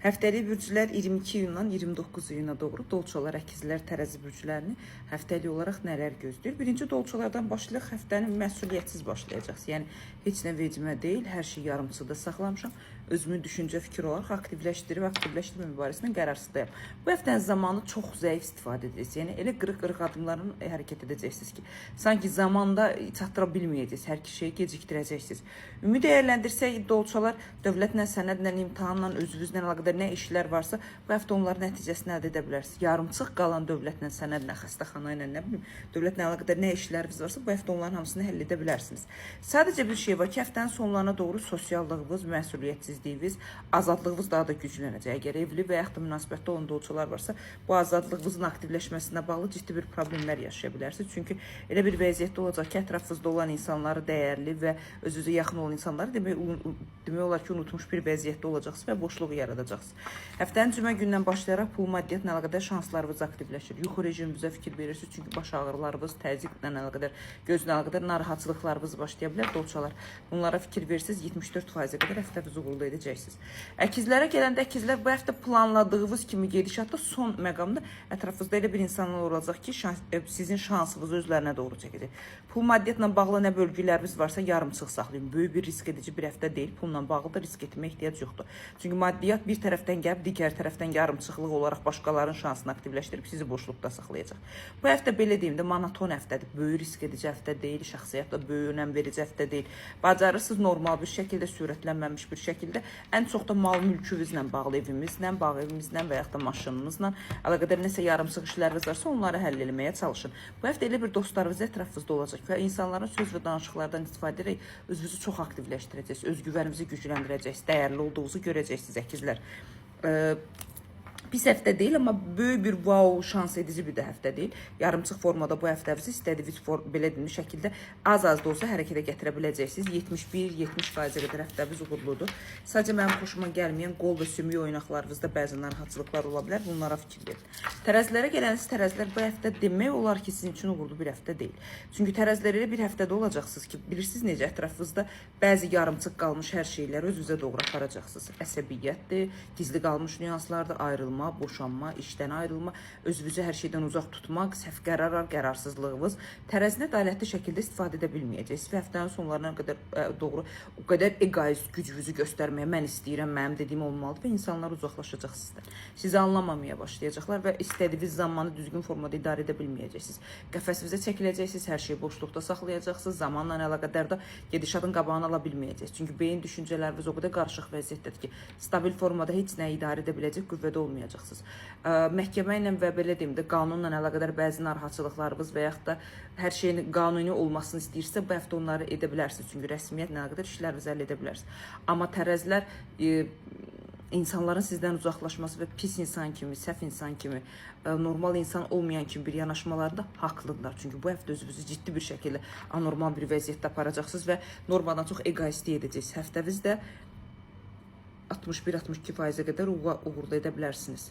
Həftəlik bürclər 22 iyundan 29 iyuna doğru dolçalar, əkizlər, tərəzi bürclərini həftəlik olaraq nələr gözləyir? Birinci dolçalardan başlayaq, həftəni məsuliyyətsiz başlayacaqsınız. Yəni, heç nə vecimə deyil, hər şey yarımçıda saxlamışam. Özümün düşüncə fikir olaraq aktivləşdirmə mübarəsindən qərarsızdayım. Bu həftənin zamanı çox zəif istifadə edəcəksiniz. Yəni, elə qırıq-qırıq adımların hərəkət edəcəksiniz ki, sanki zamanda çatdıra bilməyəcəksiniz, hər şeyi gecikdirəcəksiniz. Ümumi dəyərləndirsək, dolçalar dövlətlə, sənədlə, imtahanla, özünüzlə əlaqədar nə işlər varsa, bu həftə onların nəticəsini əldə edə bilərsiniz. Yarımçıq qalan dövlətlə, sənədlə, xəstəxana ilə, nə bilim, dövlətlə əlaqədar nə işləriniz varsa, bu həftə onların hamısını həll edə bilərsiniz. Sadəcə bir şey var ki, həftənin sonlarına doğru sosiallığınız, məsuliyyətsizliyiniz, azadlığınız daha da güclənəcək. Əgər evli və yaxud da münasibətdə olan dolçalar varsa, bu azadlığınızın aktivləşməsinə bağlı ciddi bir problemlər yaşaya bilərsiniz. Çünki elə bir vəziyyətdə olacaq ki, ətrafınızda olan insanları, dəyərli və özünüzə yaxın olan insanları demək olar ki, unutmuş bir vəziyyətdə olacaqsınız və boşluq yaradacaqsınız. Həftənin cümə gündən başlayaraq pul maddiyatla əlaqədar şanslarınız aktivləşir. Yuxu rejiminizə fikir verirsiniz, çünki baş ağrılarınız, təzyiqlə əlaqədar, gözlə əlaqədar narahatçılıqlarınız başlaya bilər, dolçalar. Bunlara fikir verirsiniz, 74%-ə qədər həftənizi uğurlu edəcəksiniz. Əkizlərə gələndə, əkizlər bu həftə planladığınız kimi gedişatda son məqamda ətrafınızda elə bir insanlar olacaq ki, sizin şansınızı özlərinə doğru çəkəcək. Pul maddiyatla bağlı nə bölgüləriniz varsa yarımçıq saxlayın. Böyük bir risk edici bir həftə deyil. Pulla bağlı da risk etməyə ehtiyac yoxdur. Çünki maddiyyat bir tərəfdən gəlib, digər tərəfdən yarımçıqlıq olaraq başqalarının şansını aktivləşdirib sizi boşluqda saxlayacaq. Bu həftə belə deyim də monoton həftədir. Böyük risk edici həftə deyil, şəxsiyyətlə böyük önəm verici həftə deyil. Bacarırsınız normal bir şəkildə, sürətlənməmiş bir şəkildə, ən çox da mal mülkünüzlə bağlı evimizlə, bağ evimizlə və yaxud da maşınımızla əlaqədar nəsə yarımçıq işləriniz varsa onları həll etməyə çalışın. Bu həftə elə bir dostlarınız ətrafınızda olacaq və insanların söz və danışıqlardan istifadə edərək özünüzü çox aktivləşdirəcəksiniz, özgüvəninizi gücləndirəcəksiniz, dəyərli olduğunuzu görəcəksiniz əkizlər. Pis həftə deyil, amma böyük bir wow, şans edici bir də həftə deyil. Yarımçıq formada bu həftənizi istədiyiniz belə demiş şəkildə az da olsa hərəkətə gətirə biləcəksiniz. 71-70%-ə qədər həftəniz uğurludur. Sadəcə mənim xoşuma gəlməyən qol və sümük oynaqlarınızda bəzi narahatçılıqlar ola bilər. Bunlara fikir verin. Tərəzilərə gələniz, tərəzilər bu həftə demək olar ki, sizin üçün uğurlu bir həftə deyil. Çünki tərəzilər elə bir həftədə olacaqsınız ki, bilirsiniz necə ətrafınızda bəzi yarımçıq qalmış hər şeyləri özünüzə doğru aparacaqsınız. Əsəbiyyətdir, gizli qalmış nüanslardır, ayrılma, boşanma, işdən ayrılma, özünüzü hər şeydən uzaq tutmaq, səhv qərar, qərarsızlığınız, tərəzinə ədalətli şəkildə istifadə edə bilməyəcəksiniz və həftənin sonlarına doğru o qədər egoist gücünüzü göstərməyə, mən istəyirəm, mənim dediyim olmalıdır və insanlar uzaqlaşacaq sizdən. Sizi anlamamaya başlayacaqlar və istədiyiniz zamanı düzgün formada idarə edə bilməyəcəksiniz. Qəfəsinizə çəkiləcəksiniz, hər şeyi boşluqda saxlayacaqsınız, zamanla əlaqədar da gedişatın qabağını ala bilməyəcəksiniz. Çünki beyin düşüncələriniz o qədər qarışıq vəziyyətdədir ki, stabil formada heç nə idarə edə biləcək qüvvədə olmayacaqsınız. Məhkəmə ilə və belə deyim də qanunla əlaqədar bəzi narahatçılıqlarınız və yaxud da hər şeyin qanuni olmasını istəyirsə, bu həftə onları edə bilərsiniz. Çünki rəsmiyyətlə əlaqədar işlərinizi əldə edə bilərsiniz. Amma tərəzilər insanların sizdən uzaqlaşması və pis insan kimi, səhv insan kimi, normal insan olmayan kimi bir yanaşmalarında haqlıdırlar. Çünki bu həftə özünüzü ciddi bir şəkildə anormal bir vəziyyətdə aparacaqsınız və normadan çox egoistlik edəcəksiniz. Həftəniz də 61-62%-ə qədər uğurlu edə bilərsiniz.